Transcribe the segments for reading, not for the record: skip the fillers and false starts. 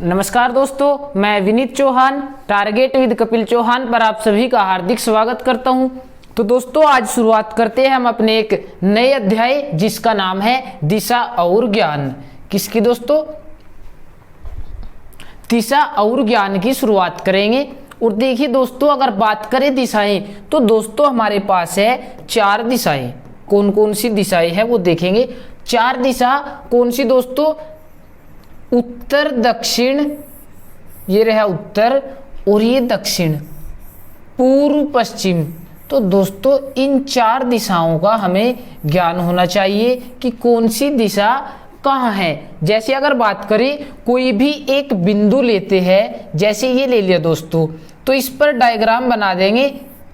नमस्कार दोस्तों, मैं विनीत चौहान टारगेट विद कपिल चौहान पर आप सभी का हार्दिक स्वागत करता हूं। तो दोस्तों, आज शुरुआत करते हैं हम अपने एक नए अध्याय जिसका नाम है दिशा और ज्ञान। किसकी दोस्तों? दिशा और ज्ञान की शुरुआत करेंगे। और देखिए दोस्तों, अगर बात करें दिशाएं तो दोस्तों हमारे पास है 4 दिशाएं। कौन कौन सी दिशाएं हैं वो देखेंगे। 4 दिशा कौन सी दोस्तों? उत्तर दक्षिण, ये रहा उत्तर, और ये दक्षिण, पूर्व पश्चिम। तो दोस्तों इन 4 दिशाओं का हमें ज्ञान होना चाहिए कि कौन सी दिशा कहाँ है। जैसे अगर बात करें, कोई भी एक बिंदु लेते हैं, जैसे ये ले लिया दोस्तों, तो इस पर डायग्राम बना देंगे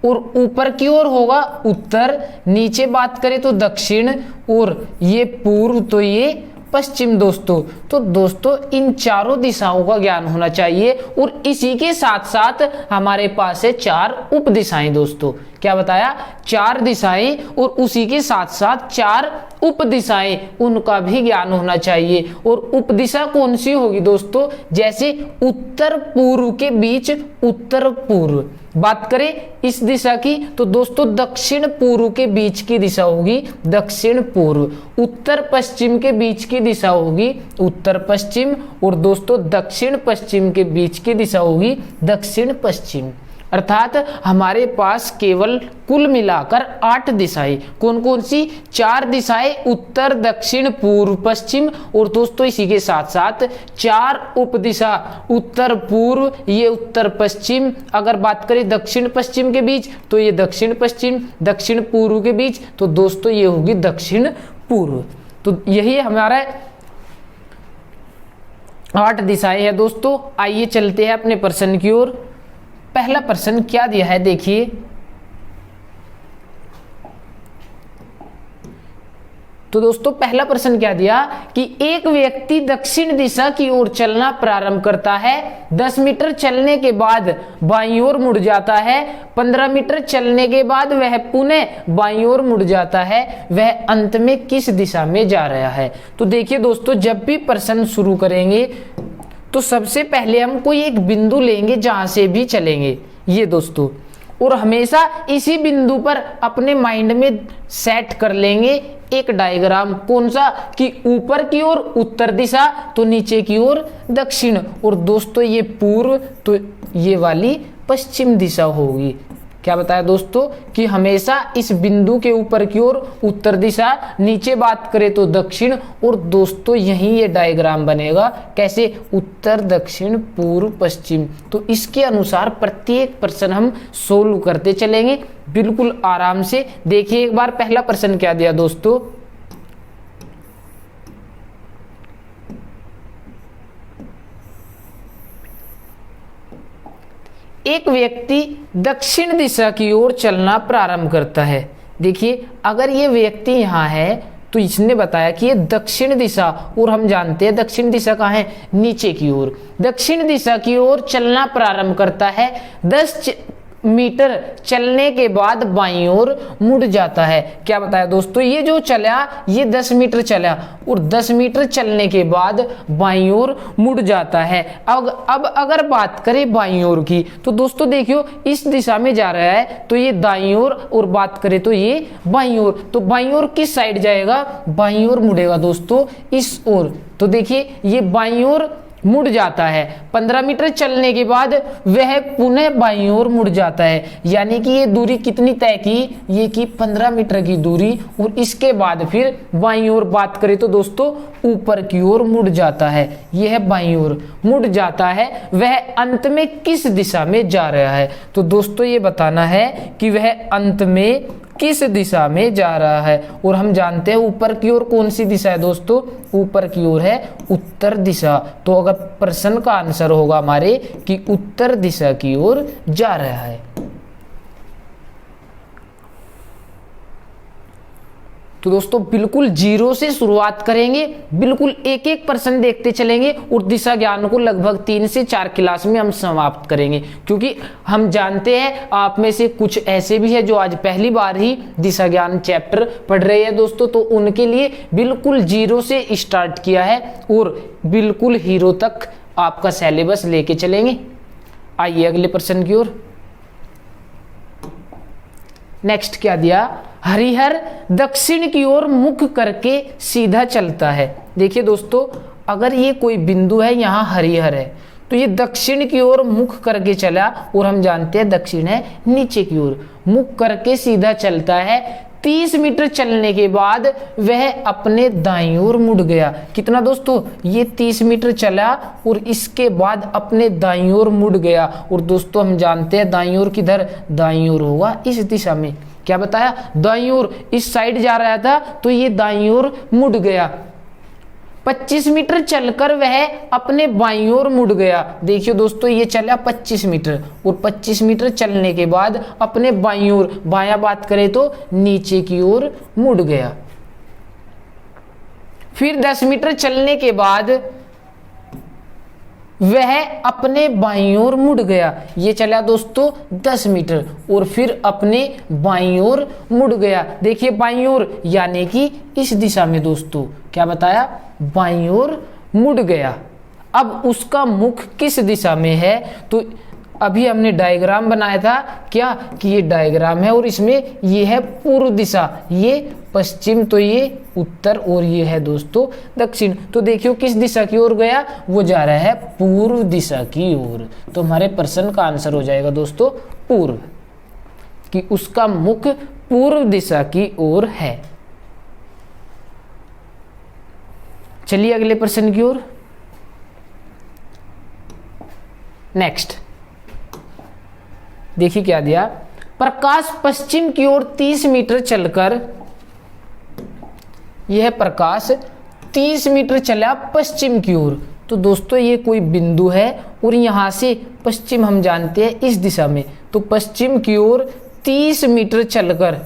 और ऊपर की ओर होगा उत्तर, नीचे बात करें तो दक्षिण, और ये पूर्व, तो ये पश्चिम दोस्तों। तो दोस्तों इन 4 दिशाओं का ज्ञान होना चाहिए। और इसी के साथ साथ हमारे पास है 4 उप दिशाएं दोस्तों। क्या बताया? 4 दिशाएं और उसी के साथ साथ 4 उप दिशाएं, उनका भी ज्ञान होना चाहिए। और उप दिशा कौन सी होगी दोस्तों? जैसे उत्तर पूर्व के बीच उत्तर पूर्व। बात करें इस दिशा की तो दोस्तों दक्षिण पूर्व के बीच की दिशा होगी दक्षिण पूर्व। उत्तर पश्चिम के बीच की दिशा होगी उत्तर पश्चिम। और दोस्तों दक्षिण पश्चिम के बीच की दिशा होगी दक्षिण पश्चिम। अर्थात हमारे पास केवल कुल मिलाकर 8 दिशाएं। कौन कौन सी? 4 दिशाएं, उत्तर दक्षिण पूर्व पश्चिम। और दोस्तों इसी के साथ साथ 4 उप दिशा, उत्तर पूर्व, ये उत्तर पश्चिम। अगर बात करें दक्षिण पश्चिम के बीच तो ये दक्षिण पश्चिम, दक्षिण पूर्व के बीच तो दोस्तों ये होगी दक्षिण पूर्व। तो यही हमारा 8 दिशाएं हैं दोस्तों। आइए चलते हैं अपने प्रश्न की ओर। पहला प्रश्न क्या दिया है देखिए। तो दोस्तों पहला प्रश्न क्या दिया कि एक व्यक्ति दक्षिण दिशा की ओर चलना प्रारंभ करता है। 10 मीटर चलने के बाद बाईं ओर मुड़ जाता है। 15 मीटर चलने के बाद वह पुनः बाईं ओर मुड़ जाता है। वह अंत में किस दिशा में जा रहा है? तो देखिए दोस्तों, जब भी प्रश्न शुरू करेंगे तो सबसे पहले हम कोई एक बिंदु लेंगे जहां से भी चलेंगे, ये दोस्तों, और हमेशा इसी बिंदु पर अपने माइंड में सेट कर लेंगे एक डायग्राम। कौन सा? कि ऊपर की ओर उत्तर दिशा, तो नीचे की ओर दक्षिण, और दोस्तों ये पूर्व, तो ये वाली पश्चिम दिशा होगी। क्या बताया दोस्तों? कि हमेशा इस बिंदु के ऊपर की ओर उत्तर दिशा, नीचे बात करें तो दक्षिण, और दोस्तों यही ये डायग्राम बनेगा। कैसे? उत्तर दक्षिण पूर्व पश्चिम। तो इसके अनुसार प्रत्येक प्रश्न हम सोल्व करते चलेंगे बिल्कुल आराम से। देखिए एक बार पहला प्रश्न क्या दिया दोस्तों। एक व्यक्ति दक्षिण दिशा की ओर चलना प्रारंभ करता है। देखिए अगर ये व्यक्ति यहाँ है तो इसने बताया कि ये दक्षिण दिशा, और हम जानते हैं दक्षिण दिशा कहाँ है? नीचे की ओर। दक्षिण दिशा की ओर चलना प्रारंभ करता है। 10 मीटर चलने के बाद बाईं ओर मुड़ जाता है। क्या बताया दोस्तों? ये जो चला ये 10 मीटर चला, और 10 मीटर चलने के बाद बाईं ओर मुड़ जाता है। अब अगर बात करें बाईं ओर की तो दोस्तों देखियो इस दिशा में जा रहा है तो ये दाईं ओर, और बात करें तो ये बाईं ओर। तो बाईं ओर किस साइड जाएगा? बाईं ओर मुड़ेगा दोस्तों, इस ओर। तो देखिए ये बाईं ओर मुड़ जाता है। 15 मीटर चलने के बाद वह पुनः बाईं ओर मुड़ जाता है। यानी कि ये दूरी कितनी तय की? ये की 15 मीटर की दूरी, और इसके बाद फिर बाईं ओर बात करें तो दोस्तों ऊपर की ओर मुड़ जाता है। यह है बाईं ओर मुड़ जाता है। वह अंत में किस दिशा में जा रहा है? तो दोस्तों ये बताना है कि वह अंत में किस दिशा में जा रहा है। और हम जानते हैं ऊपर की ओर कौन सी दिशा है दोस्तों? ऊपर की ओर है उत्तर दिशा। तो अगर प्रश्न का आंसर होगा हमारे कि उत्तर दिशा की ओर जा रहा है। तो दोस्तों बिल्कुल 0 से शुरुआत करेंगे, बिल्कुल एक एक प्रश्न देखते चलेंगे, और दिशा ज्ञान को लगभग 3 से 4 क्लास में हम समाप्त करेंगे। क्योंकि हम जानते हैं आप में से कुछ ऐसे भी है जो आज पहली बार ही दिशा ज्ञान चैप्टर पढ़ रहे हैं दोस्तों, तो उनके लिए बिल्कुल 0 से स्टार्ट किया है और बिल्कुल हीरो तक आपका सिलेबस लेके चलेंगे। आइए अगले प्रश्न की ओर। नेक्स्ट क्या दिया, हरिहर दक्षिण की ओर मुख करके सीधा चलता है। देखिए दोस्तों, अगर ये कोई बिंदु है, यहाँ हरिहर है, तो ये दक्षिण की ओर मुख करके चला, और हम जानते हैं दक्षिण है नीचे की ओर, मुख करके सीधा चलता है। 30 मीटर चलने के बाद वह अपने दाईं ओर मुड़ गया। कितना दोस्तों, ये 30 मीटर चला और इसके बाद अपने दाईं ओर मुड़ गया। और दोस्तों हम जानते हैं दाईं ओर किधर, दाईं ओर होगा इस दिशा में। क्या बताया, दाईं ओर, इस साइड जा रहा था तो ये दाईं ओर मुड़ गया। 25 मीटर चलकर वह अपने बाईं ओर मुड़ गया। देखिए दोस्तों, ये चला 25 मीटर, और 25 मीटर चलने के बाद अपने बाईं ओर, बायां बात करें तो नीचे की ओर मुड़ गया। फिर 10 मीटर चलने के बाद वह अपने बाईं ओर मुड़ गया। ये चला दोस्तों 10 मीटर, और फिर अपने बाईं ओर मुड़ गया। देखिए बाईं ओर यानी कि इस दिशा में दोस्तों, क्या बताया, बाईं ओर मुड़ गया। अब उसका मुख किस दिशा में है, तो अभी हमने डायग्राम बनाया था क्या, कि ये डायग्राम है और इसमें ये है पूर्व दिशा, ये पश्चिम, तो ये उत्तर, और ये है दोस्तों दक्षिण। तो देखियो किस दिशा की ओर गया, वो जा रहा है पूर्व दिशा की ओर। तो हमारे प्रश्न का आंसर हो जाएगा दोस्तों पूर्व, कि उसका मुख पूर्व दिशा की ओर है। चलिए अगले प्रश्न की ओर। नेक्स्ट देखिए क्या दिया, प्रकाश पश्चिम की ओर 30 मीटर चलकर, यह प्रकाश 30 मीटर चला पश्चिम की ओर। तो दोस्तों ये कोई बिंदु है, और यहां से पश्चिम हम जानते हैं इस दिशा में, तो पश्चिम की ओर 30 मीटर चलकर,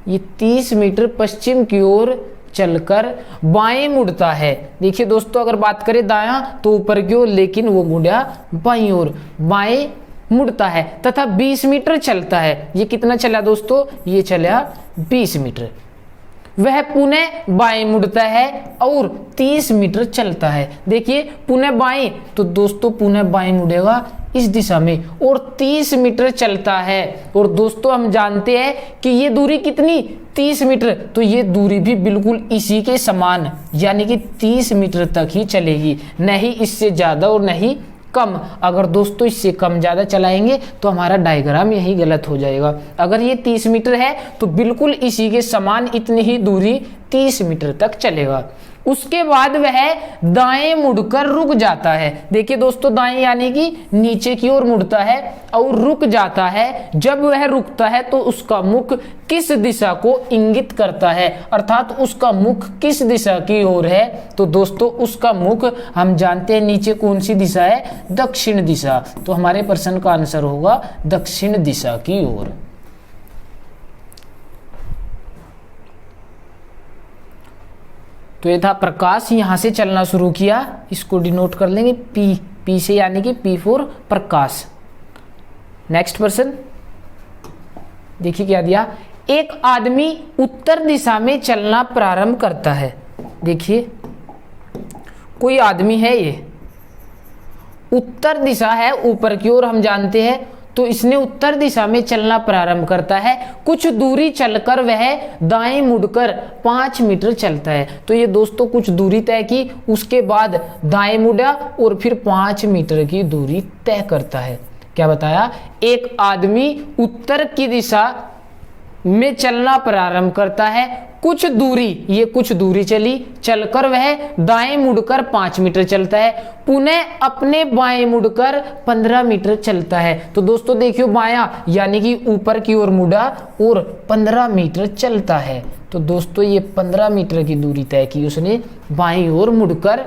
ये 30 मीटर पश्चिम की ओर चलकर बाएं मुड़ता है। देखिए दोस्तों, अगर बात करें दायां तो ऊपर की ओर, लेकिन वो मुड़ा बाईं ओर, बाएं मुड़ता है, तथा 20 मीटर चलता है। ये कितना चला दोस्तों, ये चला 20 मीटर। वह पुनः बाएं मुड़ता है और 30 मीटर चलता है। देखिए पुनः बाएं, तो दोस्तों पुनः बाएं मुड़ेगा इस दिशा में, और 30 मीटर चलता है। और दोस्तों हम जानते हैं कि ये दूरी कितनी, 30 मीटर, तो ये दूरी भी बिल्कुल इसी के समान, यानी कि 30 मीटर तक ही चलेगी, नहीं इससे ज्यादा और नहीं कम। अगर दोस्तों इससे कम ज्यादा चलाएंगे तो हमारा डायग्राम यही गलत हो जाएगा। अगर ये 30 मीटर है तो बिल्कुल इसी के समान इतनी ही दूरी 30 मीटर तक चलेगा। उसके बाद वह दाएं मुड़कर रुक जाता है। देखिए दोस्तों, दाएं यानी कि नीचे की ओर मुड़ता है और रुक जाता है। जब वह रुकता है तो उसका मुख किस दिशा को इंगित करता है, अर्थात उसका मुख किस दिशा की ओर है, तो दोस्तों उसका मुख हम जानते हैं नीचे कौन सी दिशा है, दक्षिण दिशा। तो हमारे प्रश्न का आंसर होगा दक्षिण दिशा की ओर। तो ये था प्रकाश, यहां से चलना शुरू किया, इसको डिनोट कर लेंगे पी से, यानी कि पी फॉर प्रकाश। नेक्स्ट प्रश्न देखिए क्या दिया, एक आदमी उत्तर दिशा में चलना प्रारंभ करता है। देखिए कोई आदमी है, ये उत्तर दिशा है ऊपर की ओर हम जानते हैं, तो इसने उत्तर दिशा में चलना प्रारंभ करता है। कुछ दूरी चलकर वह दाएं मुड़कर 5 मीटर चलता है। तो ये दोस्तों कुछ दूरी तय की, उसके बाद दाएं मुड़ा और फिर 5 मीटर की दूरी तय करता है। क्या बताया, एक आदमी उत्तर की दिशा में चलना प्रारंभ करता है, कुछ दूरी, ये कुछ दूरी चली, चलकर वह दाएं मुड़कर 5 मीटर चलता है, पुनः अपने बाएं मुड़कर 15 मीटर चलता है। तो दोस्तों देखियो बायां यानी कि ऊपर की ओर मुड़ा और 15 मीटर चलता है। तो दोस्तों ये 15 मीटर की दूरी तय की उसने, बाईं ओर मुड़कर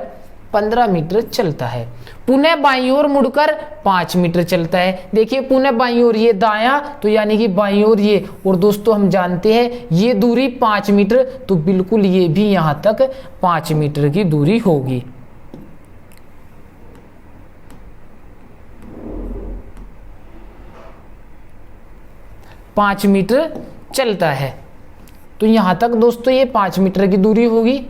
15 मीटर चलता है, पुनः बाईं ओर मुड़कर 5 मीटर चलता है। देखिए पुनः बाईं ओर, ये दायां तो यानी कि बाईं ओर ये, और दोस्तों हम जानते हैं ये दूरी 5 मीटर, तो बिल्कुल ये भी यहां तक 5 मीटर की दूरी होगी। पांच मीटर चलता है, तो यहां तक दोस्तों ये 5 मीटर की दूरी होगी।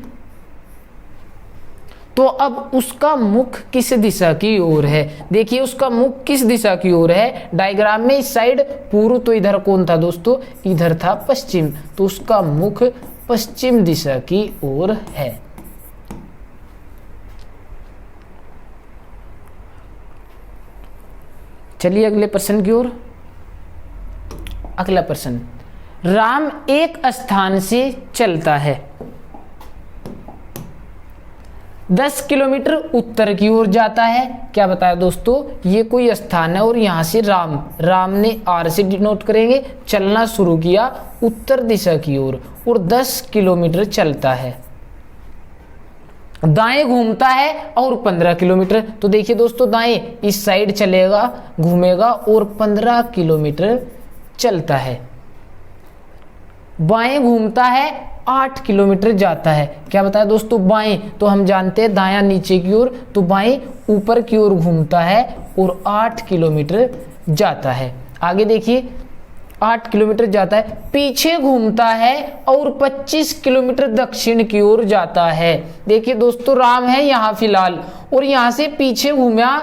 तो अब उसका मुख किस दिशा की ओर है। देखिए उसका मुख किस दिशा की ओर है। डायग्राम में इस साइड पूर्व, तो इधर कौन था दोस्तों, इधर था पश्चिम, तो उसका मुख पश्चिम दिशा की ओर है। चलिए अगले प्रश्न की ओर। अगला प्रश्न, राम एक स्थान से चलता है, 10 किलोमीटर उत्तर की ओर जाता है। क्या बताया दोस्तों, ये कोई स्थान है और यहां से राम ने आर से डिनोट करेंगे, चलना शुरू किया उत्तर दिशा की ओर और 10 किलोमीटर चलता है। दाएं घूमता है और 15 किलोमीटर, तो देखिए दोस्तों दाएं इस साइड चलेगा, घूमेगा और 15 किलोमीटर चलता है। बाएं घूमता है 8 किलोमीटर जाता है। क्या बताया दोस्तों, बाएं तो हम जानते हैं दायां नीचे की ओर, तो बाएं ऊपर की ओर घूमता है और 8 किलोमीटर जाता है। आगे देखिए 8 किलोमीटर जाता है, पीछे घूमता है और 25 किलोमीटर दक्षिण की ओर जाता है। देखिए दोस्तों राम है यहाँ फिलहाल और यहाँ से पीछे घूमा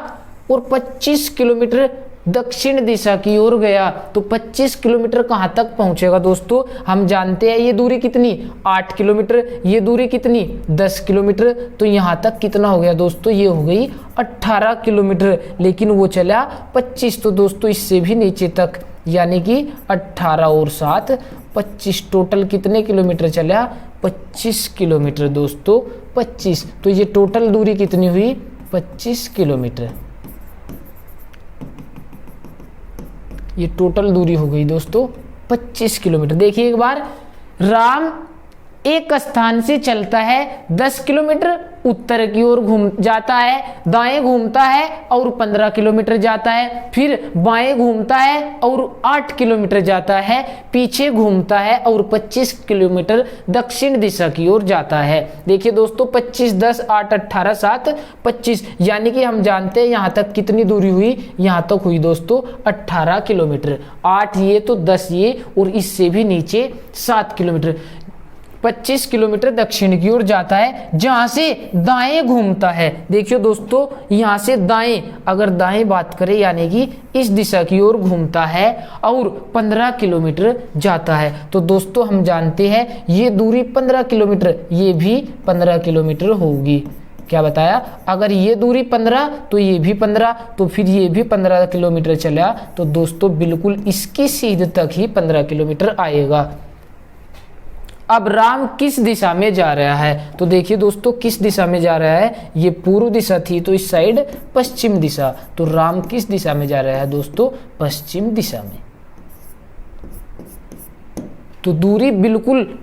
और 25 किलोमीटर दक्षिण दिशा की ओर गया, तो 25 किलोमीटर कहां तक पहुंचेगा दोस्तों, हम जानते हैं ये दूरी कितनी 8 किलोमीटर, ये दूरी कितनी 10 किलोमीटर, तो यहां तक कितना हो गया दोस्तों, ये हो गई 18 किलोमीटर, लेकिन वो चला 25, तो दोस्तों इससे भी नीचे तक, यानी कि 18 और 7 25, टोटल कितने किलोमीटर चला 25 किलोमीटर दोस्तों 25, तो ये टोटल दूरी कितनी हुई 25 किलोमीटर। ये टोटल दूरी हो गई दोस्तों 25 किलोमीटर। देखिए एक बार, राम एक स्थान से चलता है, 10 किलोमीटर उत्तर की ओर घूम जाता है, दाएं घूमता है और 15 किलोमीटर जाता है, फिर बाएं घूमता है और 8 किलोमीटर जाता है, पीछे घूमता है और 25 किलोमीटर दक्षिण दिशा की ओर जाता है। देखिए दोस्तों 25, 10, 8, 18, 7, 25, यानी कि हम जानते हैं यहां तक कितनी दूरी हुई, यहां तक हुई दोस्तों 18 किलोमीटर, 8 ये तो 10 ये और इससे भी नीचे 7 किलोमीटर, 25 किलोमीटर दक्षिण की ओर जाता है, जहां से दाएं घूमता है। देखियो दोस्तों यहां से दाएं, अगर दाएं बात करें यानी कि इस दिशा की ओर घूमता है और 15 किलोमीटर जाता है, तो दोस्तों हम जानते हैं ये दूरी 15 किलोमीटर, ये भी 15 किलोमीटर होगी। क्या बताया, अगर ये दूरी 15 तो ये भी 15, तो फिर ये भी 15 किलोमीटर चला, तो दोस्तों बिल्कुल इसकी सीध तक ही 15 किलोमीटर आएगा। अब राम किस दिशा में जा रहा है, तो देखिए दोस्तों किस दिशा में जा रहा है, ये पूर्व दिशा थी तो इस साइड पश्चिम दिशा, तो राम किस दिशा में जा रहा है दोस्तों, पश्चिम दिशा में। तो दूरी बिल्कुल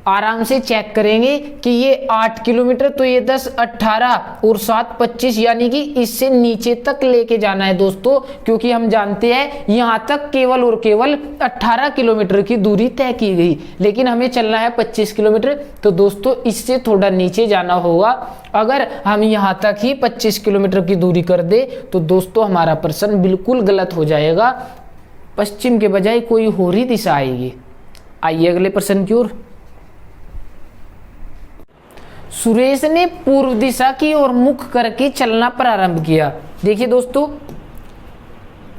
आराम से चेक करेंगे कि ये 8 किलोमीटर, तो ये 10, 18 और 7, 25, यानी कि इससे नीचे तक लेके जाना है दोस्तों, क्योंकि हम जानते हैं यहां तक केवल और केवल 18 किलोमीटर की दूरी तय की गई, लेकिन हमें चलना है 25 किलोमीटर, तो दोस्तों इससे थोड़ा नीचे जाना होगा। अगर हम यहां तक ही 25 किलोमीटर की दूरी कर दे तो दोस्तों हमारा प्रश्न बिल्कुल गलत हो जाएगा, पश्चिम के बजाय कोई और ही दिशा आएगी। आइए अगले प्रश्न की ओर। सुरेश ने पूर्व दिशा की ओर मुख करके चलना प्रारंभ किया। देखिए दोस्तों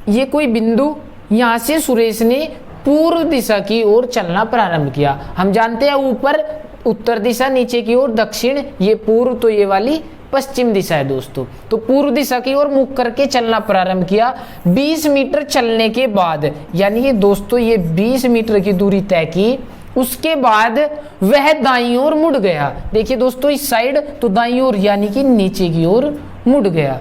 ये कोई बिंदु, यहां से सुरेश ने पूर्व दिशा की ओर चलना प्रारंभ किया। हम जानते हैं ऊपर उत्तर दिशा, नीचे की ओर दक्षिण, ये पूर्व, तो ये वाली पश्चिम दिशा है दोस्तों। तो पूर्व दिशा की ओर मुख करके चलना प्रारंभ किया। 20 मीटर चलने के बाद, यानी कि दोस्तों ये 20 मीटर की दूरी तय की, उसके बाद वह दाईं ओर मुड़ गया। देखिए दोस्तों इस साइड, तो दाईं ओर यानी कि नीचे की ओर मुड़ गया।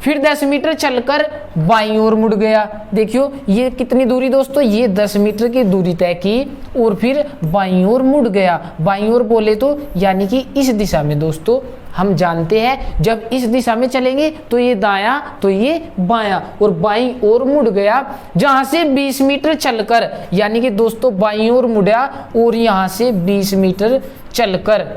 फिर 10 मीटर चलकर बाईं ओर मुड़ गया। देखियो ये कितनी दूरी दोस्तों, ये 10 मीटर की दूरी तय की और फिर बाईं ओर मुड़ गया। बाईं ओर बोले तो यानी कि इस दिशा में दोस्तों, हम जानते हैं जब इस दिशा में चलेंगे तो ये दायां तो ये बायां, और बाईं ओर मुड़ गया, जहां से 20 मीटर चलकर, यानी कि दोस्तों बाईं ओर मुड़ा और यहां से 20 मीटर चलकर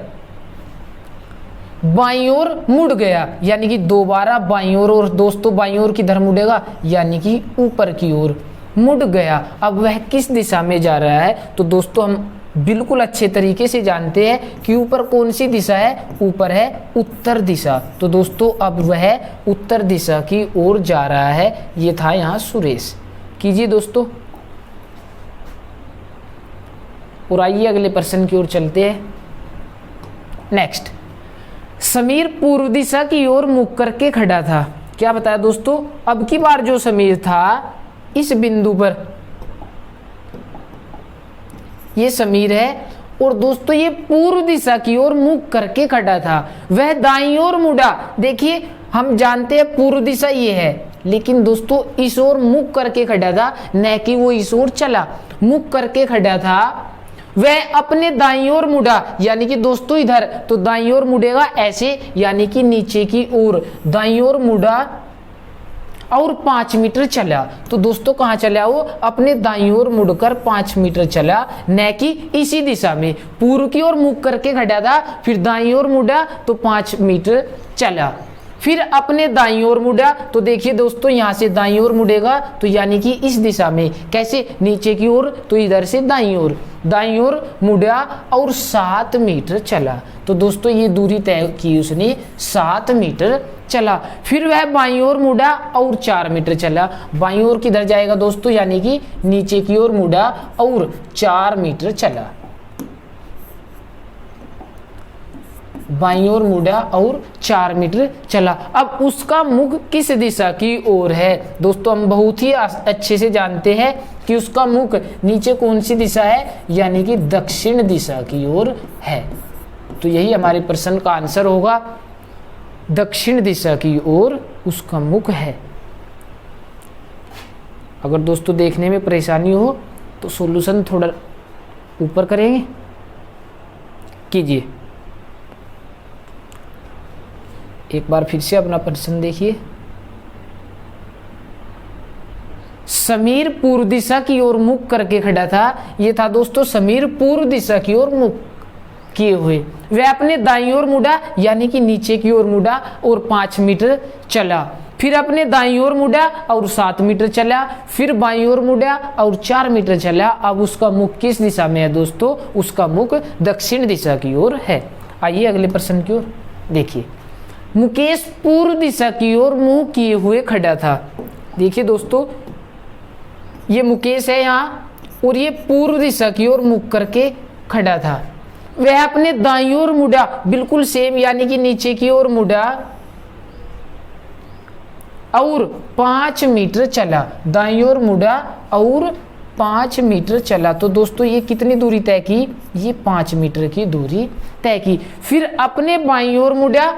बाईं ओर मुड़ गया, यानी कि दोबारा बाईं ओर, और दोस्तों बाईं ओर किधर मुड़ेगा, यानी कि ऊपर की ओर मुड़ गया। अब वह किस दिशा में जा रहा है, तो दोस्तों हम बिल्कुल अच्छे तरीके से जानते हैं कि ऊपर कौन सी दिशा है, ऊपर है उत्तर दिशा। तो दोस्तों अब वह उत्तर दिशा की ओर जा रहा है। ये था यहाँ सुरेश। कीजिए दोस्तों, और आइए अगले प्रश्न की ओर चलते हैं। नेक्स्ट, समीर पूर्व दिशा की ओर मुख करके खड़ा था। क्या बताया दोस्तों, अब की बार जो समीर था इस बिंदु पर, ये समीर है और दोस्तों ये पूर्व दिशा की ओर मुख करके खड़ा था। वह दाईं ओर मुड़ा। देखिए हम जानते हैं पूर्व दिशा ये है, लेकिन दोस्तों इस ओर मुख करके खड़ा था, न कि वो इस ओर चला। मुख करके खड़ा था, वह अपने दाईं ओर मुड़ा, यानी कि दोस्तों इधर तो दाईं ओर मुड़ेगा ऐसे, यानी कि नीचे की ओर दाईं ओर मुड़ा और 5 मीटर चला। तो दोस्तों कहाँ चला वो, अपने दाईं ओर मुड़कर 5 मीटर चला, न कि इसी दिशा में। पूर्व की ओर मुख करके खड़ा था, फिर दाईं ओर मुड़ा तो 5 मीटर चला, फिर अपने दाईं ओर मुड़ा। तो देखिए दोस्तों यहाँ से दाईं ओर मुड़ेगा तो यानी कि इस दिशा में, कैसे, नीचे की ओर, तो इधर से दाईं ओर मुड़ा और 7 मीटर चला। तो दोस्तों ये दूरी तय की उसने, 7 मीटर चला। फिर वह बाईं ओर मुड़ा और 4 मीटर चला। बाईं ओर किधर जाएगा दोस्तों, यानी कि नीचे की ओर मुड़ा और 4 मीटर चला। बाईं ओर मुड़ा और 4 मीटर चला। अब उसका मुख किस दिशा की ओर है? दोस्तों हम बहुत ही अच्छे से जानते हैं कि उसका मुख नीचे कौन सी दिशा है, यानी कि दक्षिण दिशा की ओर है। तो यही हमारे प्रश्न का आंसर होगा, दक्षिण दिशा की ओर उसका मुख है। अगर दोस्तों देखने में परेशानी हो तो सॉल्यूशन थोड़ा ऊपर करेंगे, कीजिए। एक बार फिर से अपना प्रश्न देखिए। समीर पूर्व दिशा की ओर मुख करके खड़ा था। ये था दोस्तों समीर पूर्व दिशा की ओर मुख किए हुए। वह अपने दाईं ओर मुड़ा, यानी कि नीचे की ओर मुड़ा और 5 मीटर चला। फिर अपने दाईं ओर मुड़ा और 7 मीटर चला। फिर बाईं ओर मुड़ा और 4 मीटर चला। अब उसका मुख किस दिशा में है दोस्तों? उसका मुख दक्षिण दिशा की ओर है। आइए अगले प्रश्न की ओर देखिए। मुकेश पूर्व दिशा की ओर मुंह किए हुए खड़ा था। देखिए दोस्तों ये मुकेश है यहाँ, और ये पूर्व दिशा की ओर मुख करके खड़ा था। वह अपने दाईं ओर मुड़ा, बिल्कुल सेम, यानी कि नीचे की ओर मुड़ा और 5 मीटर चला। दाईं ओर मुड़ा और 5 मीटर चला। तो दोस्तों ये कितनी दूरी तय की? ये 5 मीटर की दूरी तय की। फिर अपने बाईं ओर मुड़ा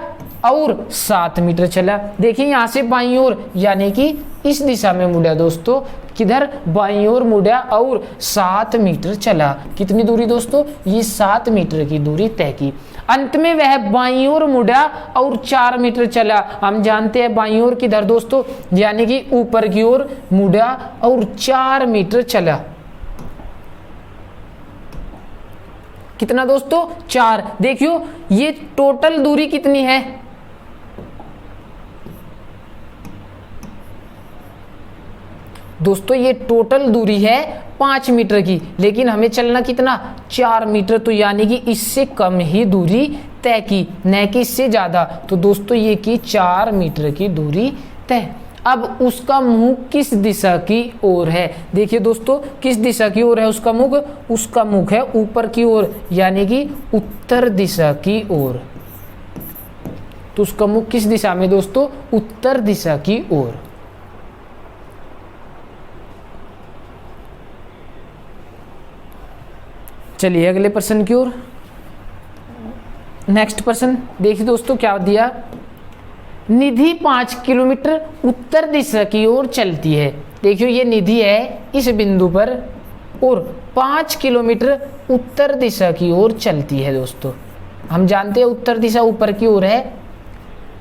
और 7 मीटर चला। देखिए यहाँ से बाईं ओर, यानी कि इस दिशा में मुड़ा दोस्तों, किधर? बाईं ओर मुड़ा और 7 मीटर चला। कितनी दूरी दोस्तों? ये 7 मीटर की दूरी तय की। अंत में वह बाईं ओर मुड़ा और 4 मीटर चला। हम जानते हैं बाईं ओर किधर दोस्तों, यानी कि ऊपर की ओर मुड़ा और 4 मीटर चला। कितना दोस्तों? 4। देखियो ये टोटल दूरी कितनी है? दोस्तों ये टोटल दूरी है 5 मीटर की, लेकिन हमें चलना कितना? 4 मीटर। तो यानी कि इससे कम ही दूरी तय की, न कि इससे ज्यादा। तो दोस्तों ये की 4 मीटर की दूरी तय। अब उसका मुंह किस दिशा की ओर है? देखिए दोस्तों किस दिशा की ओर है उसका मुख? उसका मुख है ऊपर की ओर, यानी कि उत्तर दिशा की ओर। तो उसका मुख किस दिशा में दोस्तों? उत्तर दिशा की ओर। चलिए अगले प्रश्न की ओर। नेक्स्ट प्रश्न देखिए दोस्तों क्या दिया। निधि 5 किलोमीटर उत्तर दिशा की ओर चलती है। देखियो ये निधि है इस बिंदु पर और 5 किलोमीटर उत्तर दिशा की ओर चलती है। दोस्तों हम जानते हैं उत्तर दिशा ऊपर की ओर है।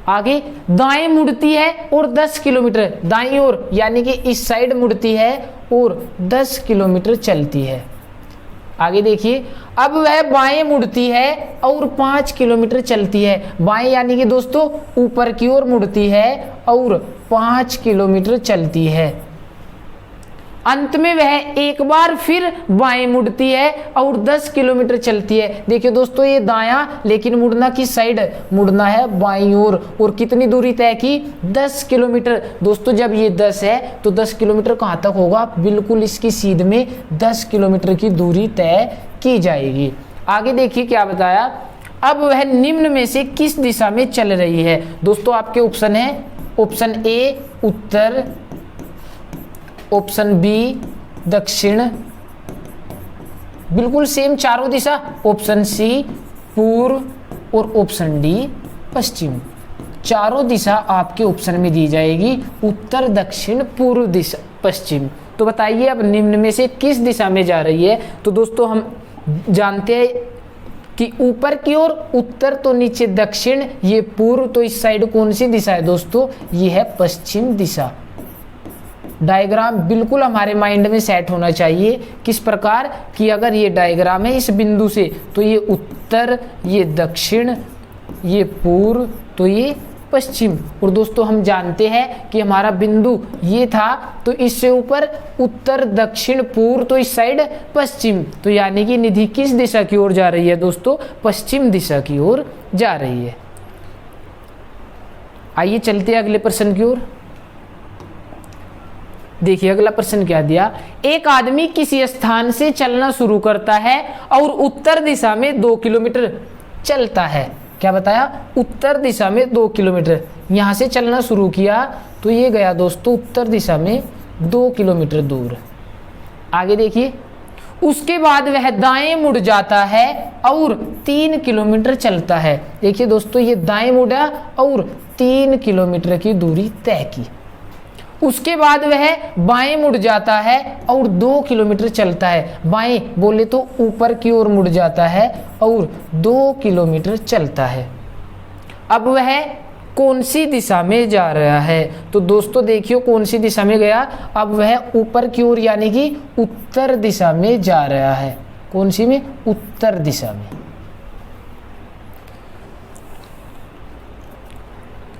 आगे दाएं मुड़ती है और 10 किलोमीटर दाईं ओर, यानी कि इस साइड मुड़ती है और 10 किलोमीटर चलती है। आगे देखिए, अब वह बाएं मुड़ती है और 5 किलोमीटर चलती है। बाएं यानी कि दोस्तों ऊपर की ओर मुड़ती है और 5 किलोमीटर चलती है। अंत में वह एक बार फिर बाएं मुड़ती है और 10 किलोमीटर चलती है। देखिए दोस्तों ये दायां, लेकिन मुड़ना किस साइड, मुड़ना है बाईं ओर। और कितनी दूरी तय की, 10 किलोमीटर। दोस्तों जब ये 10 है तो 10 किलोमीटर कहाँ तक होगा, बिल्कुल इसकी सीध में 10 किलोमीटर की दूरी तय की जाएगी। आगे देखिए क्या बताया, अब वह निम्न में से किस दिशा में चल रही है। दोस्तों आपके ऑप्शन है, ऑप्शन ए उत्तर, ऑप्शन बी दक्षिण, बिल्कुल सेम चारों दिशा, ऑप्शन सी पूर्व और ऑप्शन डी पश्चिम। चारों दिशा आपके ऑप्शन में दी जाएगी, उत्तर दक्षिण पूर्व दिशा पश्चिम। तो बताइए अब निम्न में से किस दिशा में जा रही है। तो दोस्तों हम जानते हैं कि ऊपर की ओर उत्तर, तो नीचे दक्षिण, ये पूर्व, तो इस साइड कौन सी दिशा है दोस्तों, ये है पश्चिम दिशा। डायग्राम बिल्कुल हमारे माइंड में सेट होना चाहिए, किस प्रकार कि अगर ये डायग्राम है इस बिंदु से, तो ये उत्तर, ये दक्षिण, ये पूर्व, तो ये पश्चिम। और दोस्तों हम जानते हैं कि हमारा बिंदु ये था, तो इससे ऊपर उत्तर दक्षिण पूर्व, तो इस साइड पश्चिम। तो यानी कि निधि किस दिशा की ओर जा रही है दोस्तों, पश्चिम दिशा की ओर जा रही है। आइए चलते हैं अगले प्रश्न की ओर। देखिए अगला प्रश्न क्या दिया, एक आदमी किसी स्थान से चलना शुरू करता है और उत्तर दिशा में 2 किलोमीटर चलता है। क्या बताया, उत्तर दिशा में 2 किलोमीटर, यहां से चलना शुरू किया तो ये गया दोस्तों उत्तर दिशा में 2 किलोमीटर दूर। आगे देखिए, उसके बाद वह दाएं मुड़ जाता है और 3 किलोमीटर चलता है। देखिए दोस्तों ये दाएं मुड़ा और 3 किलोमीटर की दूरी तय की। उसके बाद वह बाएं मुड़ जाता है और 2 किलोमीटर चलता है। बाएं बोले तो ऊपर की ओर मुड़ जाता है और 2 किलोमीटर चलता है। अब वह कौन सी दिशा में जा रहा है। तो दोस्तों देखियो कौन सी दिशा में गया, अब वह ऊपर की ओर यानी कि उत्तर दिशा में जा रहा है। कौन सी में, उत्तर दिशा में।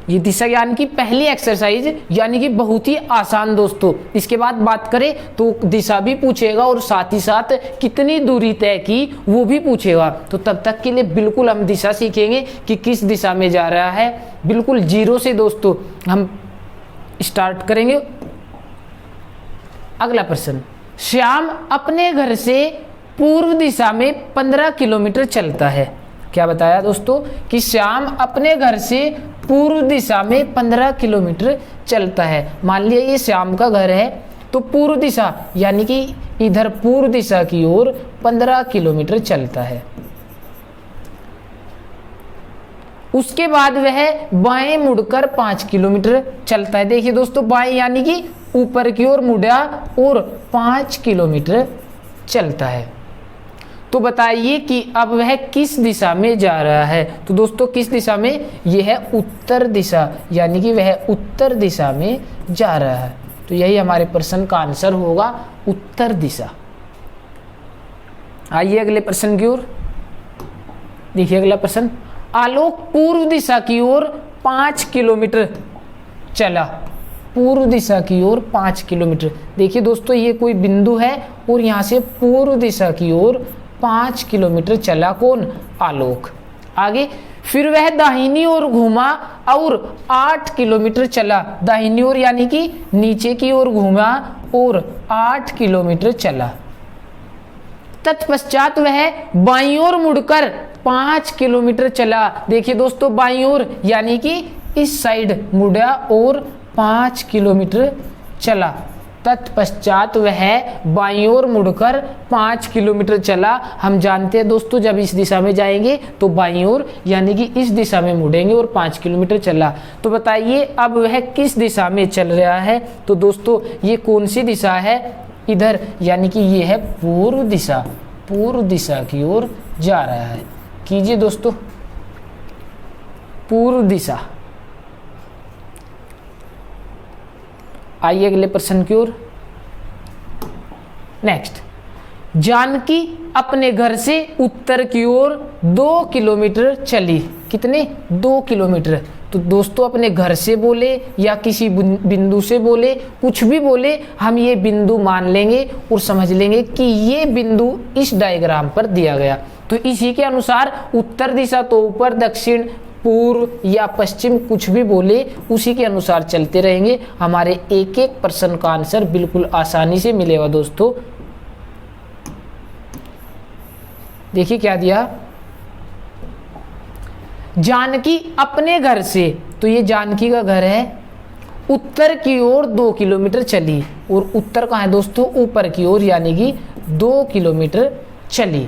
ये दिशा ज्ञान की पहली एक्सरसाइज, यानी कि बहुत ही आसान दोस्तों। इसके बाद बात करें तो दिशा भी पूछेगा और साथ ही साथ कितनी दूरी तय की वो भी पूछेगा। तो तब तक के लिए बिल्कुल हम दिशा सीखेंगे कि किस दिशा में जा रहा है, बिल्कुल जीरो से दोस्तों हम स्टार्ट करेंगे। अगला प्रश्न, श्याम अपने घर से पूर्व दिशा में 15 किलोमीटर चलता है। क्या बताया दोस्तों कि श्याम अपने घर से पूर्व दिशा में 15 किलोमीटर चलता है। मान लिया ये श्याम का घर है, तो पूर्व दिशा यानी कि इधर पूर्व दिशा की ओर 15 किलोमीटर चलता है। उसके बाद वह बाएं मुड़कर 5 किलोमीटर चलता है। देखिए दोस्तों बाएं यानी कि ऊपर की ओर मुड़ा और 5 किलोमीटर चलता है। तो बताइए कि अब वह किस दिशा में जा रहा है। तो दोस्तों किस दिशा में, यह है उत्तर दिशा, यानी कि वह उत्तर दिशा में जा रहा है। तो यही हमारे प्रश्न का आंसर होगा, उत्तर दिशा। आइए अगले प्रश्न की ओर। देखिए अगला प्रश्न, आलोक पूर्व दिशा की ओर 5 किलोमीटर चला। पूर्व दिशा की ओर 5 किलोमीटर। देखिए दोस्तों ये कोई बिंदु है और यहां से पूर्व दिशा की ओर 5 किलोमीटर चला कौन, आलोक। आगे फिर वह दाहिनी ओर घूमा और 8 किलोमीटर चला। दाहिनी ओर यानी कि नीचे की ओर घूमा और 8 किलोमीटर चला। तत्पश्चात वह बाईं ओर मुड़कर 5 किलोमीटर चला। देखिए दोस्तों बाईं ओर यानी कि इस साइड मुड़ा और 5 किलोमीटर चला। तत्पश्चात वह बाईं ओर मुड़कर 5 किलोमीटर चला। हम जानते हैं दोस्तों जब इस दिशा में जाएंगे तो बाईं ओर यानी कि इस दिशा में मुड़ेंगे और 5 किलोमीटर चला। तो बताइए अब वह किस दिशा में चल रहा है। तो दोस्तों ये कौन सी दिशा है, इधर यानी कि ये है पूर्व दिशा। पूर्व दिशा की ओर जा रहा है। कीजिए दोस्तों पूर्व दिशा। आइए अगले प्रश्न की ओर। नेक्स्ट, जानकी अपने घर से उत्तर की ओर 2 किलोमीटर चली। कितने? 2 किलोमीटर। तो दोस्तों अपने घर से बोले या किसी बिंदु से बोले, कुछ भी बोले, हम ये बिंदु मान लेंगे और समझ लेंगे कि ये बिंदु इस डायग्राम पर दिया गया। तो इसी के अनुसार उत्तर दिशा तो ऊपर, दक्षिण, पूर्व या पश्चिम कुछ भी बोले उसी के अनुसार चलते रहेंगे। हमारे एक एक प्रश्न का आंसर बिल्कुल आसानी से मिलेगा दोस्तों। देखिए क्या दिया, जानकी अपने घर से, तो ये जानकी का घर है, उत्तर की ओर 2 किलोमीटर चली। और उत्तर कहाँ है दोस्तों? ऊपर की ओर, यानी कि 2 किलोमीटर चली।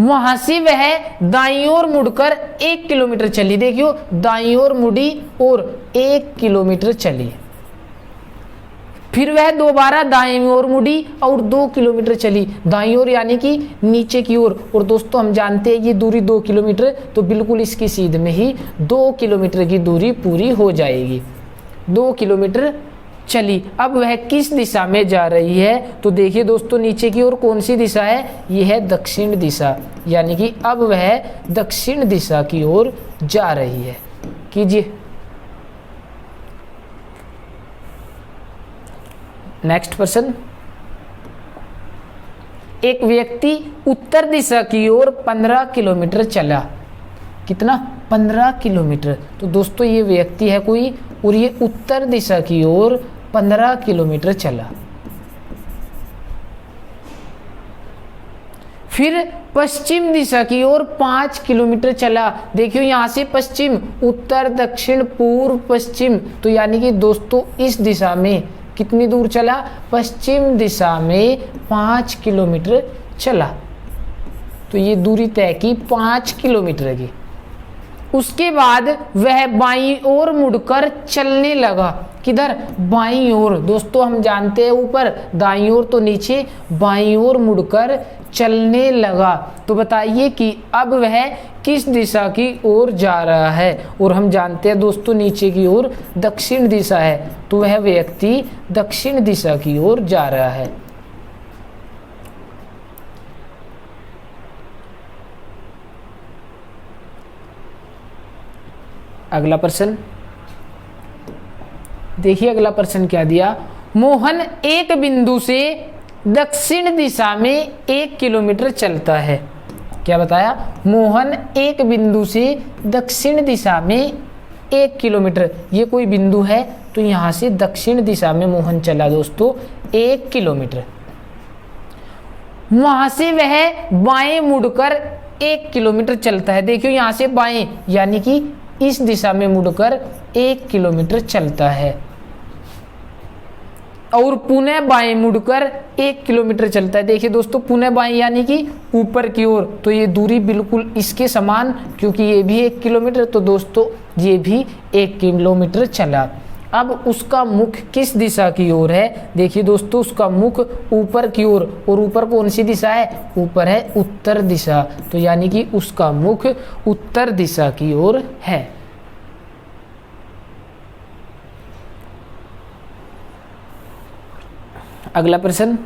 वहां से वह दाईं ओर मुड़कर 1 किलोमीटर चली। देखियो दाईं ओर मुड़ी और 1 किलोमीटर चली। फिर वह दोबारा दाईं ओर मुड़ी और 2 किलोमीटर चली। दाईं ओर यानी कि नीचे की ओर। और दोस्तों हम जानते हैं ये दूरी 2 किलोमीटर, तो बिल्कुल इसकी सीध में ही 2 किलोमीटर की दूरी पूरी हो जाएगी। 2 किलोमीटर चली। अब वह किस दिशा में जा रही है? तो देखिए दोस्तों नीचे की ओर कौन सी दिशा है? यह है दक्षिण दिशा, यानी कि अब वह दक्षिण दिशा की ओर जा रही है। कीजिए नेक्स्ट प्रश्न। एक व्यक्ति उत्तर दिशा की ओर 15 किलोमीटर चला। कितना? 15 किलोमीटर। तो दोस्तों ये व्यक्ति है कोई और ये उत्तर दिशा की ओर 15 किलोमीटर चला। फिर पश्चिम दिशा की ओर 5 किलोमीटर चला। देखियो यहां से पश्चिम, उत्तर, दक्षिण, पूर्व, पश्चिम, तो यानी कि दोस्तों इस दिशा में कितनी दूर चला? पश्चिम दिशा में 5 किलोमीटर चला। तो ये दूरी तय की 5 किलोमीटर की। उसके बाद वह बाईं ओर मुड़कर चलने लगा। किधर? बाईं ओर। दोस्तों हम जानते हैं ऊपर, दाईं ओर तो नीचे, बाईं ओर मुड़कर चलने लगा। तो बताइए कि अब वह किस दिशा की ओर जा रहा है? और हम जानते हैं दोस्तों नीचे की ओर दक्षिण दिशा है, तो वह व्यक्ति दक्षिण दिशा की ओर जा रहा है। अगला प्रश्न देखिए, अगला प्रश्न क्या दिया? मोहन एक बिंदु से दक्षिण दिशा में 1 किलोमीटर चलता है। क्या बताया? मोहन एक बिंदु से दक्षिण दिशा में 1 किलोमीटर, ये कोई बिंदु है तो यहां से दक्षिण दिशा में मोहन चला दोस्तों 1 किलोमीटर। वहां से वह बाएं मुड़कर 1 किलोमीटर चलता है। देखियो यहां से बाएं यानी कि इस दिशा में मुड़कर 1 किलोमीटर चलता है और पुनः बाएं मुड़कर 1 किलोमीटर चलता है। देखिए दोस्तों पुनः बाएं यानी कि ऊपर की ओर, तो ये दूरी बिल्कुल इसके समान, क्योंकि ये भी 1 किलोमीटर, तो दोस्तों ये भी 1 किलोमीटर चला। अब उसका मुख किस दिशा की ओर है? देखिए दोस्तों उसका मुख ऊपर की ओर, और ऊपर कौन सी दिशा है? ऊपर है उत्तर दिशा, तो यानी कि उसका मुख उत्तर दिशा की ओर है। अगला प्रश्न,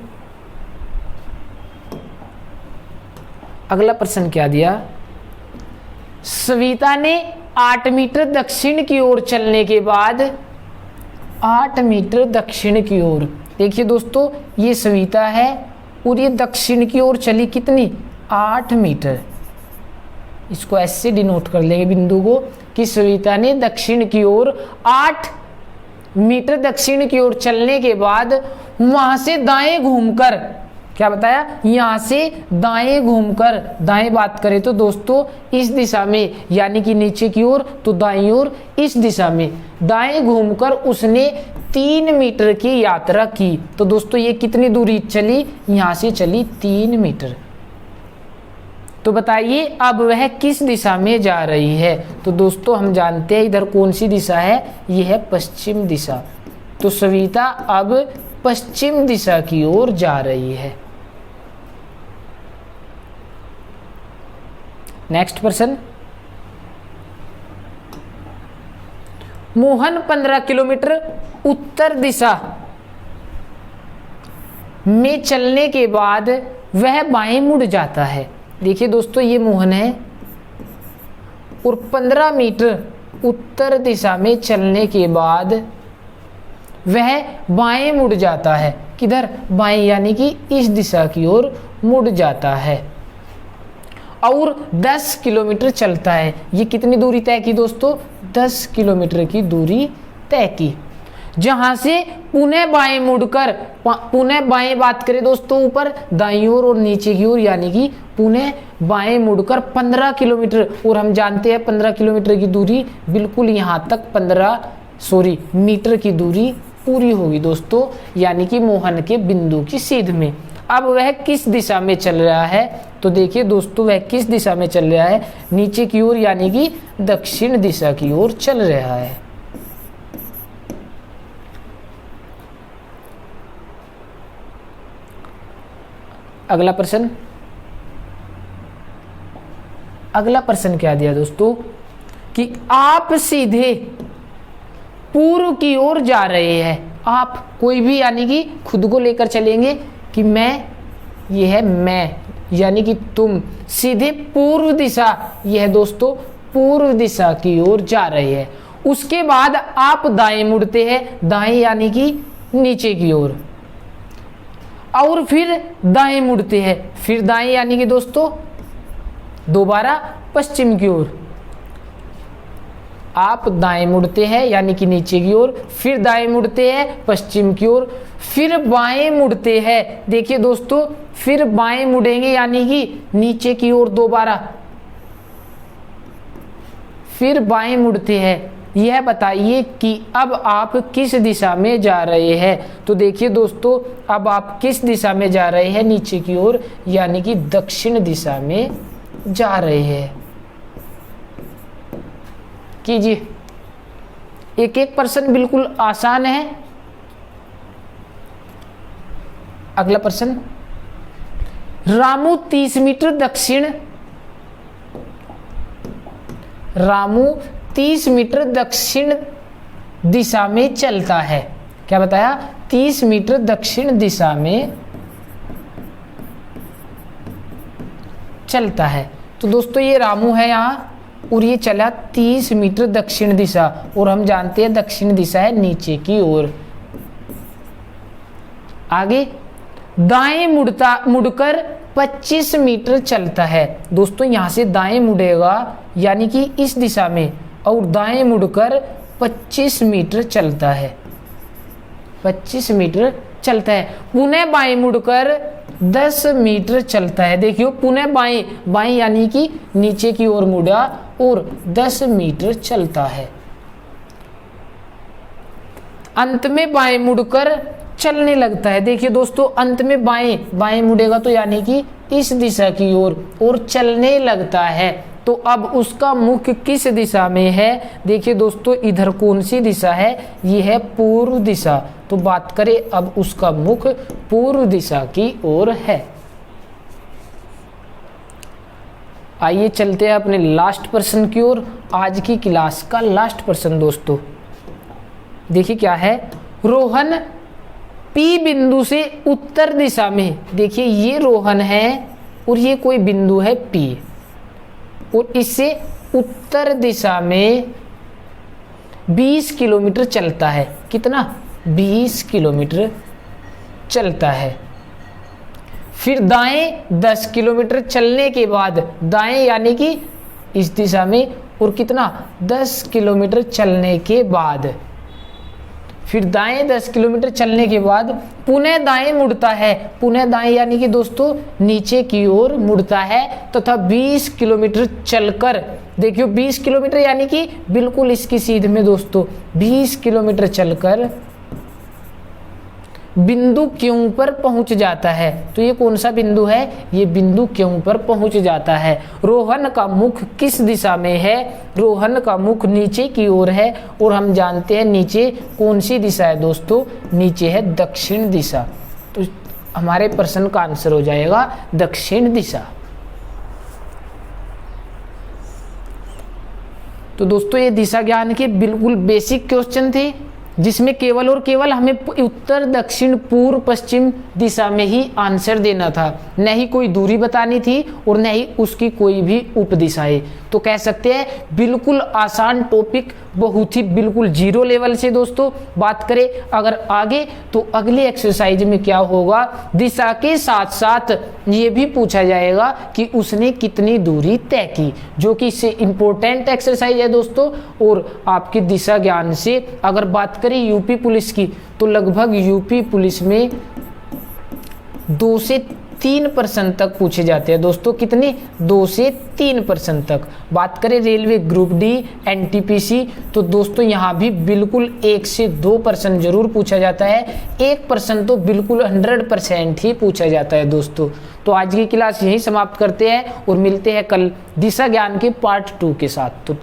अगला प्रश्न क्या दिया? सविता ने 8 मीटर दक्षिण की ओर चलने के बाद 8 मीटर दक्षिण की ओर, देखिए दोस्तों ये सविता है और ये दक्षिण की ओर चली कितनी? 8 मीटर। इसको ऐसे डिनोट कर लेंगे बिंदु को कि सविता ने दक्षिण की ओर 8 मीटर दक्षिण की ओर चलने के बाद वहां से दाएं घूमकर, क्या बताया? यहां से दाएं घूमकर, दाएं बात करें तो दोस्तों इस दिशा में यानी कि नीचे की ओर, तो दाईं ओर इस दिशा में दाएं घूमकर उसने 3 मीटर की यात्रा की। तो दोस्तों ये कितनी दूरी चली? यहां से चली 3 मीटर। तो बताइए अब वह किस दिशा में जा रही है? तो दोस्तों हम जानते हैं इधर कौन सी दिशा है? यह है पश्चिम दिशा। तो सविता अब पश्चिम दिशा की ओर जा रही है। नेक्स्ट प्रश्न, मोहन 15 किलोमीटर उत्तर दिशा में चलने के बाद वह बाएं मुड़ जाता है। देखिए दोस्तों ये मोहन है और 15 मीटर उत्तर दिशा में चलने के बाद वह बाएं मुड़ जाता है। किधर? बाएं, यानी कि इस दिशा की ओर मुड़ जाता है और 10 किलोमीटर चलता है। ये कितनी दूरी तय की दोस्तों? 10 किलोमीटर की दूरी तय की। जहां से पुनः बाएं मुड़कर, पुनः बाएं बात करें दोस्तों ऊपर दाईं ओर और नीचे की ओर, यानी कि पुनः बाएं मुड़कर 15 किलोमीटर, और हम जानते हैं 15 किलोमीटर की दूरी बिल्कुल यहां तक 15 मीटर की दूरी पूरी होगी दोस्तों, यानी कि मोहन के बिंदु की सीध में। अब वह किस दिशा में चल रहा है? तो देखिए दोस्तों वह किस दिशा में चल रहा है? नीचे की ओर, यानी कि दक्षिण दिशा की ओर चल रहा है। अगला प्रश्न, अगला प्रश्न क्या दिया दोस्तों कि आप सीधे पूर्व की ओर जा रहे हैं। आप कोई भी, यानी कि खुद को लेकर चलेंगे कि मैं, ये है मैं, यानी कि तुम सीधे पूर्व दिशा, यह दोस्तों पूर्व दिशा की ओर जा रहे हैं। उसके बाद आप दाएं मुड़ते हैं, दाएं यानी कि नीचे की ओर, और फिर दाएं मुड़ते हैं, फिर दाएं यानी कि दोस्तों दोबारा पश्चिम की ओर। आप दाएं मुड़ते हैं यानी कि नीचे की ओर, फिर दाएं मुड़ते हैं पश्चिम की ओर, फिर बाएं मुड़ते हैं। देखिए दोस्तों फिर बाएं मुड़ेंगे यानी कि नीचे की ओर दोबारा, फिर बाएं मुड़ते हैं। यह बताइए कि अब आप किस दिशा में जा रहे हैं? तो देखिए दोस्तों अब आप किस दिशा में जा रहे हैं? नीचे की ओर, यानी कि दक्षिण दिशा में जा रहे हैं। कीजिए, एक एक प्रश्न बिल्कुल आसान है। अगला प्रश्न, रामू 30 मीटर दक्षिण, रामू 30 मीटर दक्षिण दिशा में चलता है। क्या बताया? 30 मीटर दक्षिण दिशा में चलता है। तो दोस्तों ये रामू है यहाँ और ये चला 30 मीटर दक्षिण दिशा, और हम जानते हैं दक्षिण दिशा है नीचे की ओर। आगे दाएं मुड़कर 25 मीटर चलता है। दोस्तों यहां से दाएं मुड़ेगा यानी कि इस दिशा में, और दाएं मुड़कर 25 मीटर चलता है, 25 मीटर चलता है। पुनः बाएं मुड़कर 10 मीटर चलता है। देखियो पुनः बाएं, बाएं यानी कि नीचे की ओर मुड़ा और 10 मीटर चलता है। अंत में बाएं मुड़कर चलने लगता है। देखिए दोस्तों अंत में बाएं, बाएं मुड़ेगा तो यानी कि इस दिशा की ओर और चलने लगता है। तो अब उसका मुख किस दिशा में है? देखिए दोस्तों इधर कौन सी दिशा है? ये है पूर्व दिशा। तो बात करें अब उसका मुख पूर्व दिशा की ओर है। आइए चलते हैं अपने लास्ट प्रश्न की ओर, आज की क्लास का लास्ट प्रश्न दोस्तों। देखिए क्या है, रोहन पी बिंदु से उत्तर दिशा में, देखिए ये रोहन है और ये कोई बिंदु है पी, और इससे उत्तर दिशा में 20 किलोमीटर चलता है। कितना? 20 किलोमीटर चलता है। फिर दाएं 10 किलोमीटर चलने के बाद, दाएं यानी कि इस दिशा में, और कितना? 10 किलोमीटर चलने के बाद, फिर दाएं 10 किलोमीटर चलने के बाद पुनः दाएं मुड़ता है। पुनः दाएं यानी कि दोस्तों नीचे की ओर मुड़ता है तथा 20 किलोमीटर चलकर, देखियो 20 किलोमीटर यानी कि बिल्कुल इसकी सीध में दोस्तों 20 किलोमीटर चलकर बिंदु क्यों पर पहुंच जाता है। तो ये कौन सा बिंदु है? ये बिंदु क्यों पर पहुंच जाता है। रोहन का मुख किस दिशा में है? रोहन का मुख नीचे की ओर है, और हम जानते हैं नीचे कौन सी दिशा है दोस्तों? नीचे है दक्षिण दिशा। तो हमारे प्रश्न का आंसर हो जाएगा दक्षिण दिशा। तो दोस्तों ये दिशा ज्ञान के बिल्कुल बेसिक क्वेश्चन थे जिसमें केवल और केवल हमें उत्तर दक्षिण पूर्व पश्चिम दिशा में ही आंसर देना था, न ही कोई दूरी बतानी थी और न ही उसकी कोई भी उपदिशाएं। तो कह सकते हैं बिल्कुल आसान टॉपिक, बहुत ही बिल्कुल जीरो लेवल से दोस्तों बात करें अगर आगे, तो अगले एक्सरसाइज में क्या होगा, दिशा के साथ साथ ये भी पूछा जाएगा कि उसने कितनी दूरी तय की, जो कि इससे इंपॉर्टेंट एक्सरसाइज है दोस्तों। और आपकी दिशा ज्ञान से अगर बात करें यूपी पुलिस की, तो लगभग यूपी पुलिस में 2 से 3% तक पूछे जाते हैं दोस्तों। कितने? 2 से 3% तक। बात करें रेलवे ग्रुप डी एनटीपीसी, तो दोस्तों यहाँ भी बिल्कुल 1 से 2% जरूर पूछा जाता है, 1% तो बिल्कुल 100% ही पूछा जाता है दोस्तों। तो आज की क्लास यही समाप्त करते हैं और मिलते हैं कल दिशा ज्ञान के पार्ट 2 के साथ। तो